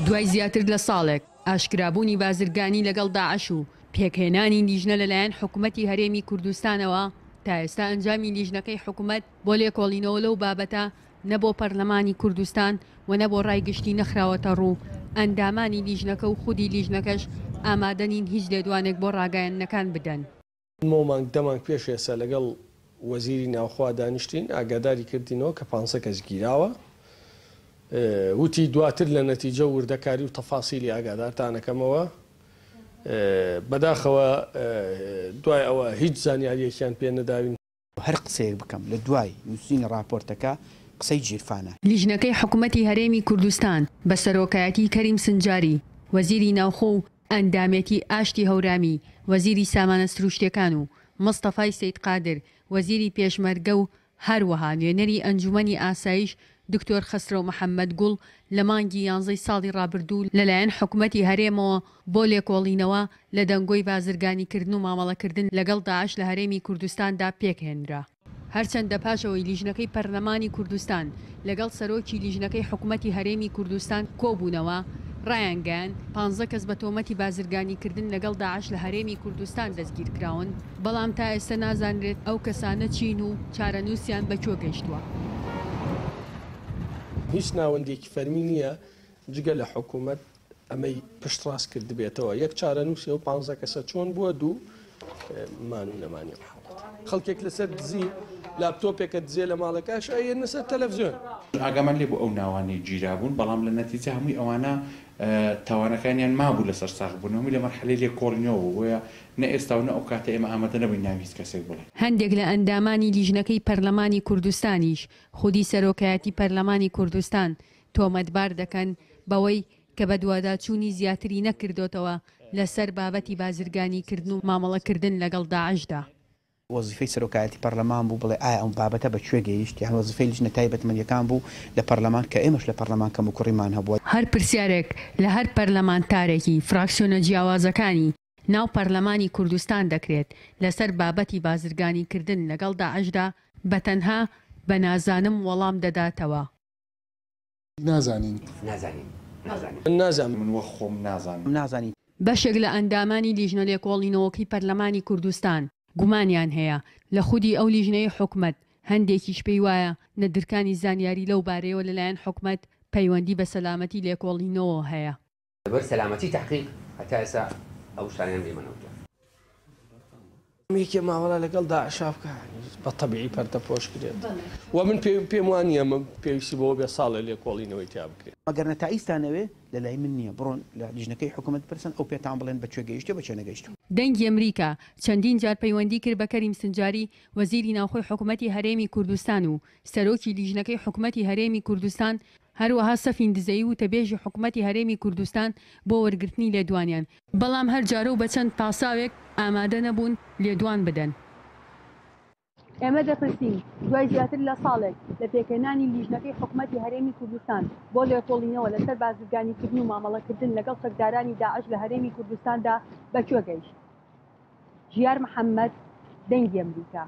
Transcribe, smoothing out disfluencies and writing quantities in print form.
دوای زیاتر لە ساڵێک ئاشکرابوونی بازرگانی لەگەڵ داعش و پێکهێنانی لیژنە لەلایەن حکوومەتی هەرێمی کوردستانەوە تا ئێستا ئەنجامی لیژنەکەی حکوومەت بۆ لێکۆڵینەوە لەو بابەتە نەبۆ پەرلەمانی کوردستان و نەبۆ ڕایگشتی نەخراوەتە ڕوو ئەندامانی لیژنەکە و خودی لیژنەکەش ئامادەنین هیچ لێدوانێک بۆ ڕاگەیەنەکان بدەن. مۆمانگ دەمانگ پێش ئێستا لەگەڵ وەزیری ناوخوا دانیشتین ئاگاداری کردینەوە کە 500 کەس گیراوە وتی دواتر لە نەتیجە وردەکاری و تەفاسیلی ئاگادارتانەکەمەوە بەداخەوە دوای ئەوە هیچ زانیاریەکیان پێ نەداوین. هەر قسەیەک بکەم لە دوای نووسینی راپۆرتەکە قسەی گیرفانە. لیژنەکەی حکوومەتی هەرێمی کوردستان بە سەرۆکایەتی کەریم سنجاری وەزیری ناوخۆ و ئەندامەتی ئاشتی هەورامی وەزیری سامانە سروشتیەکان و مستەفای سەید قادر وەزیری پێشمەرگە و هەروەها نوێنەری ئەنجومەنی ئاسایش دکتۆر خەسرۆ محەممەد گوڵ لە مانگی 11 ساڵی ڕابردوو لەلایەن حکوومەتی هەرێمەوە بۆ لێکۆڵینەوە لە دەنگۆی بازرگانیکردن و مامەڵەکردن لەگەڵ داعش لە هەرێمی کوردستاندا پێکهێنرا. هەرچەندە پاشەوەی لیژنەکەی پەرلەمانی کوردستان لەگەڵ سەرۆکی لیژنەکەی حکوومەتی هەرێمی کوردستان کۆبوونەوە ڕایانگەیان 15 کەس بە تۆمەتی بازرگانیکردن لەگەڵ داعش لە هەرێمی کوردستان دەستگیرکراون بەڵام تا ئێستا نازانرێت ئەو کەسانە چین و چارەنووسیان بەکوێ گەیشتووە. هیچ ناوەندێکی فەرمی نییە جگە لە حکوومەت ئەمەی پشت ڕاست کرد بێتەوە یەک چارەنووسی و 15 کەسە چۆن بووە دوو مان و نەمانی خەڵکێک لەسەر دزی لاپتۆپێکە دزێ لە ماڵەکەش ئەیەنە سەر تەلەڤیزیۆن. ئاگامان لێ بۆ ئەو ناوانەی گیرابوون بەڵام لە نەتیجە هەمووی ئەوانە تاوانەکانیان مابوو لەسەر ساغبوونەوەی لە مەرحەلەی لێکۆڵینەوە بۆیە نە ئێستا و نە ئەو کاتە ئێمە ئامادە نەبووین ناوی هیچ کەسێک بڵێ. هەندێک لە ئەندامانی لیژنەکەی پەرلەمانی کوردستانیش خودی سەرۆکایەتی پەرلەمانی کوردستان تۆمەتبار دەکەن بەوەی کە بە دوواداچوونی زیاتری نەکردوتەوە لەسەر بابەتی بازرگانیکردن و مامەڵەکردن لەگەڵ داعشدا. وەزیفەی سەرۆکایەتی پەرلەمان بوو بڵێ ئایا ئەم بابەتە بەکوێ گەیشت یان وەزیفەی لیژنە تایبەتمەندیەکان بوو لە پەرلەمان کە ئێمەش لە پەرلەمان کەم و کوڕیمان هەبووە. هەر پرسیارێک لە هەر پەرلەمانتارێکی فراکسیۆنە جیاوازەکانی ناو پەرلەمانی کوردستان دەکرێت لەسەر بابەتی بازرگانیکردن لەگەڵ داعشدا بەتەنها بە نازانم وەڵام دەداتەوە. نازانین من وە خۆم نازانم. بەشێک لە ئەندامانی لیژنە لێکۆڵینەوەکەی پەرلەمانی کوردستان گومانیان هەیە لە خودی ئەو لیژنەی حکوومەت هەندێکیش پێی وایە نەدرکانی زانیاری لەو بارەیەوە لەلایەن حکوومەت پەیوەندی بە سەلامەتی لێکۆڵینەوە هەیە. لەبەر سەلامەتی تحقیق هەتا ئێستا ئەو شتانیان بێمەنەوتە. یەکێ ماوەڵە لەگەڵ داعشا بکە بە تەبیعی پەردە پۆش کرێت و من پێم وانە ئەمە پێویستی بەوە بێ ساڵە لێکۆڵینەوەی تا بکرێت. ئەگەر نەتائیستانەوێ لە لای من نییە بڕۆن لە لیژنەکەی حکوومەت پرسن ئەو پێتان بڵێن بەکوێ گەیشتە بەچێ نەگەیشتوە. دەنگی ئەمریکا چەندین جار پەیوەندی کرد بە کەریم سنجاری وەزیری ناوخۆی حکوومەتی هەرێمی کوردستان و سەرۆکی لیژنەکەی حکوومەتی هەرێمی کوردستان هەروەها سەفین دزەیی و تەبێژی حکوومەتی هەرێمی کوردستان بۆ وەرگرتنی لێدوانیان بەڵام هەر جارە و بە چەند پاساوێک ئامادە نەبوون لێدوان بدەن. ئێمە دەپرسین دوای زیاتر لە ساڵێک لە پێکهێنانی لیژنەکەی حکوومەتی هەرێمی کوردستان بۆ لێکۆڵینەوە لەسەر بازرگانیکردن و مامەڵەکردن لەگەڵ چەکدارانی داعش لە هەرێمی کوردستاندا بەکوێ گەیشت. ژیار محەممەد دەنگی ئەمریکا.